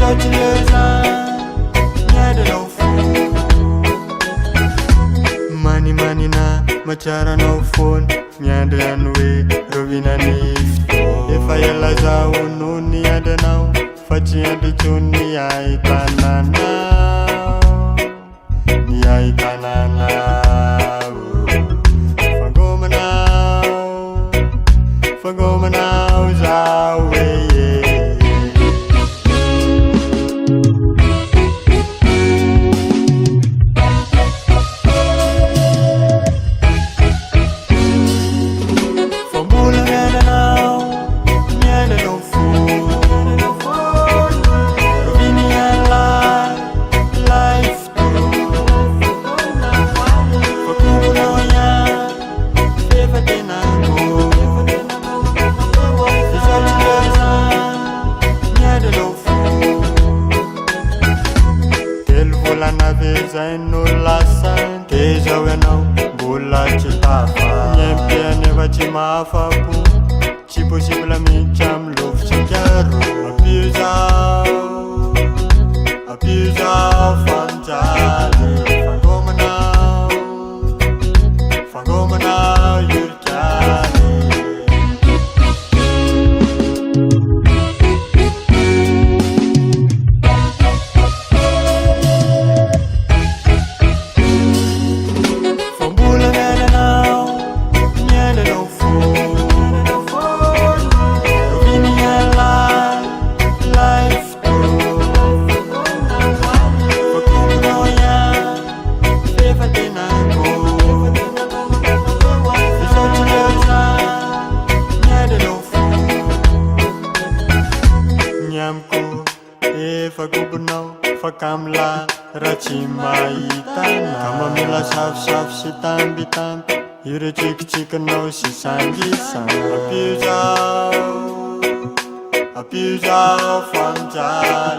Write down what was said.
Fizotileza miadanao fo manimanina majaranao fony miandry any hoe rovinany fotoa efa ela zaho noho ny andranao fa tsy androtsony ahitananao ny ahitananao fangomanao zaho hoe zay no lasa de zao ianao mbola tsy tafa miempiany efa tsy mahafapo tsy possible mihitsy amy lofotsika roa apio zao fanjaly fangomanao yurikany fagobonao fakamla raha tsy mahitana ka mamela safosafo sy tambitamby ireo tsikitsikinao sy sangisana apio zao fanjary